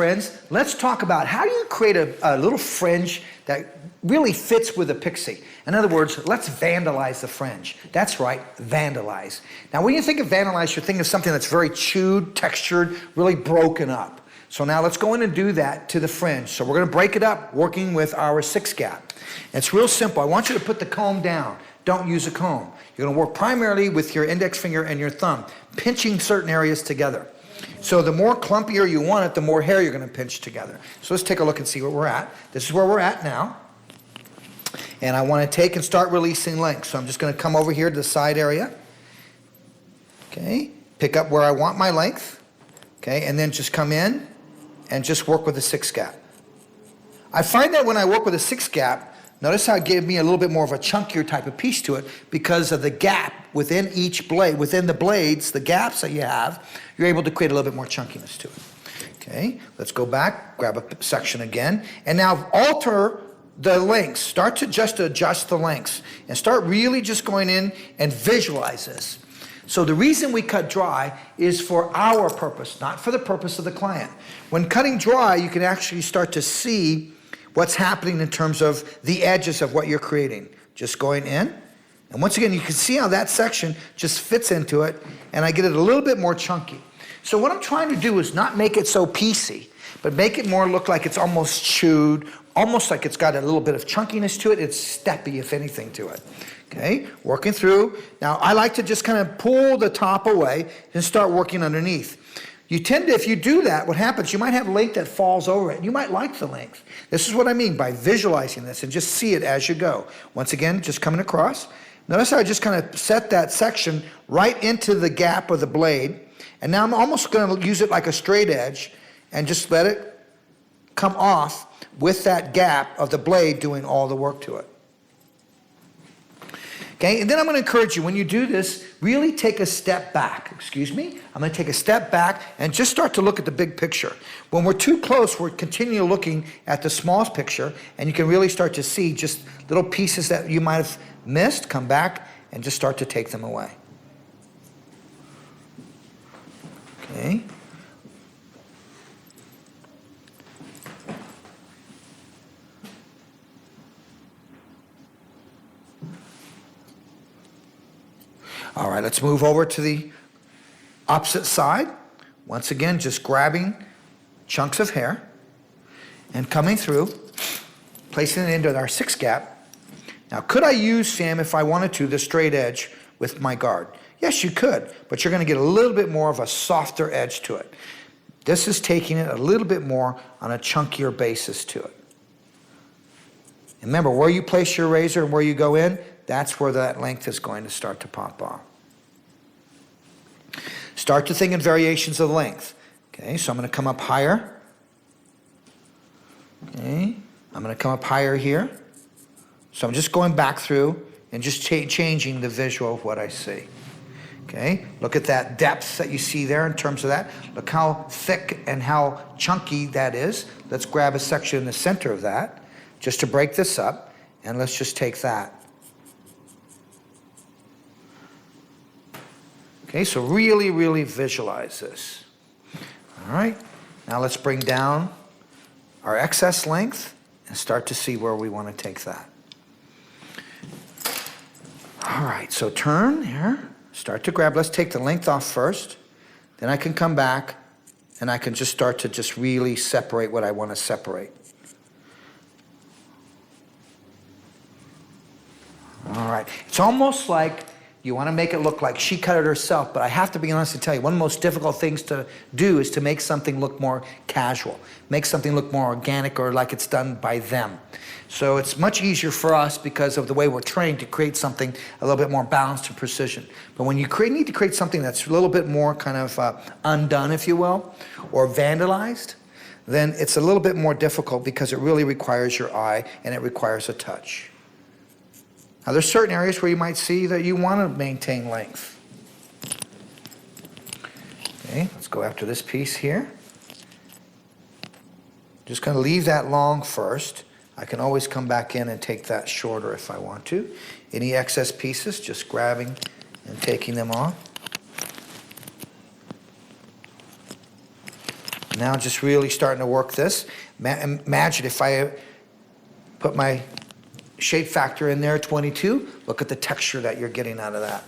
friends. Let's talk about how do you create a little fringe that really fits with a pixie. In other words, let's vandalize the fringe. That's right, vandalize. Now, when you think of vandalize, you're thinking of something that's very chewed, textured, really broken up. So now let's go in and do that to the fringe. So we're going to break it up working with our 6 gap. It's real simple. I want you to put the comb down. Don't use a comb. You're going to work primarily with your index finger and your thumb, pinching certain areas together. So the more clumpier you want it, the more hair you're going to pinch together. So let's take a look and see where we're at. This is where we're at now. And I want to take and start releasing length. So I'm just going to come over here to the side area. Okay, pick up where I want my length. Okay, and then just come in and just work with the 6 gap. I find that when I work with a 6 gap, notice how it gave me a little bit more of a chunkier type of piece to it because of the gap within each blade, within the blades, the gaps that you have, you're able to create a little bit more chunkiness to it. Okay, let's go back, grab a section again, and now alter the lengths. Start to just adjust the lengths and start really just going in and visualize this. So the reason we cut dry is for our purpose, not for the purpose of the client. When cutting dry, you can actually start to see what's happening in terms of the edges of what you're creating. Just going in. And once again, you can see how that section just fits into it, and I get it a little bit more chunky. So what I'm trying to do is not make it so piecey, but make it more look like it's almost chewed, almost like it's got a little bit of chunkiness to it. It's steppy, if anything, to it. Okay, working through. Now, I like to just kind of pull the top away and start working underneath. You tend to, if you do that, what happens, you might have length that falls over it. You might like the length. This is what I mean by visualizing this and just see it as you go. Once again, just coming across. Notice how I just kind of set that section right into the gap of the blade. And now I'm almost going to use it like a straight edge and just let it come off with that gap of the blade doing all the work to it. Okay, and then I'm going to encourage you, when you do this, really take a step back. Excuse me? I'm going to take a step back and just start to look at the big picture. When we're too close, we're continue looking at the smallest picture, and you can really start to see just little pieces that you might have missed, come back, and just start to take them away. Okay. All right, let's move over to the opposite side. Once again, just grabbing chunks of hair and coming through, placing it into our 6 gap. Now, could I use, Sam, if I wanted to, the straight edge with my guard? Yes, you could, but you're going to get a little bit more of a softer edge to it. This is taking it a little bit more on a chunkier basis to it. And remember, where you place your razor and where you go in, that's where that length is going to start to pop off. Start to think in variations of length. Okay, so I'm going to come up higher. Okay, I'm going to come up higher here. So I'm just going back through and just changing the visual of what I see. Okay, look at that depth that you see there in terms of that. Look how thick and how chunky that is. Let's grab a section in the center of that just to break this up, and let's just take that. Okay, so really, really visualize this. All right, now let's bring down our excess length and start to see where we want to take that. All right, so turn here, start to grab. Let's take the length off first. Then I can come back and I can just start to just really separate what I want to separate. All right, it's almost like you want to make it look like she cut it herself, but I have to be honest and tell you, one of the most difficult things to do is to make something look more casual, make something look more organic or like it's done by them. So it's much easier for us because of the way we're trained to create something a little bit more balanced and precision. But when you need to create something that's a little bit more kind of undone, if you will, or vandalized, then it's a little bit more difficult because it really requires your eye and it requires a touch. Now, there's certain areas where you might see that you want to maintain length. Okay, let's go after this piece here. Just going to leave that long first. I can always come back in and take that shorter if I want to. Any excess pieces, just grabbing and taking them off. Now just really starting to work this. Imagine if I put my shape factor in there, 22, look at the texture that you're getting out of that.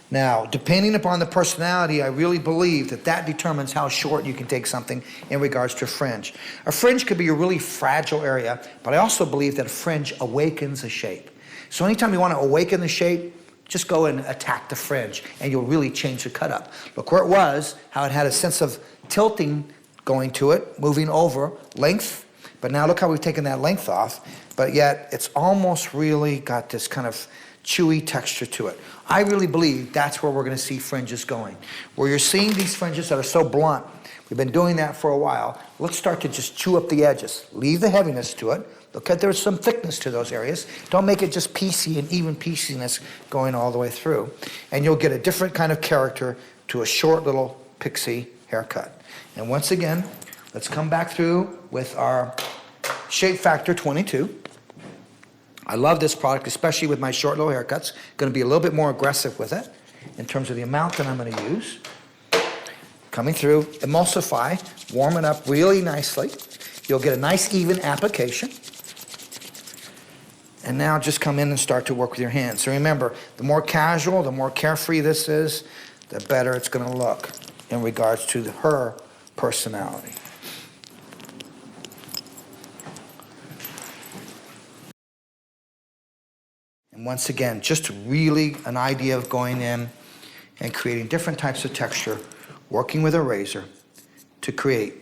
Now, depending upon the personality, I really believe that that determines how short you can take something in regards to a fringe. A fringe could be a really fragile area, but I also believe that a fringe awakens a shape. So anytime you want to awaken the shape, just go and attack the fringe, and you'll really change the cut up. Look where it was, how it had a sense of tilting going to it, moving over, length, but now look how we've taken that length off, but yet it's almost really got this kind of chewy texture to it. I really believe that's where we're going to see fringes going. Where you're seeing these fringes that are so blunt, we've been doing that for a while, let's start to just chew up the edges. Leave the heaviness to it. Look at there's some thickness to those areas. Don't make it just piecey and even pieciness going all the way through. And you'll get a different kind of character to a short little pixie haircut. And once again, let's come back through with our shape factor 22. I love this product, especially with my short little haircuts. Going to be a little bit more aggressive with it in terms of the amount that I'm going to use. Coming through, emulsify, warm it up really nicely. You'll get a nice even application. And now just come in and start to work with your hands. So remember, the more casual, the more carefree this is, the better it's going to look in regards to her personality. And once again, just really an idea of going in and creating different types of texture, working with a razor to create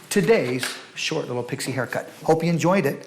today's short little pixie haircut. Hope you enjoyed it.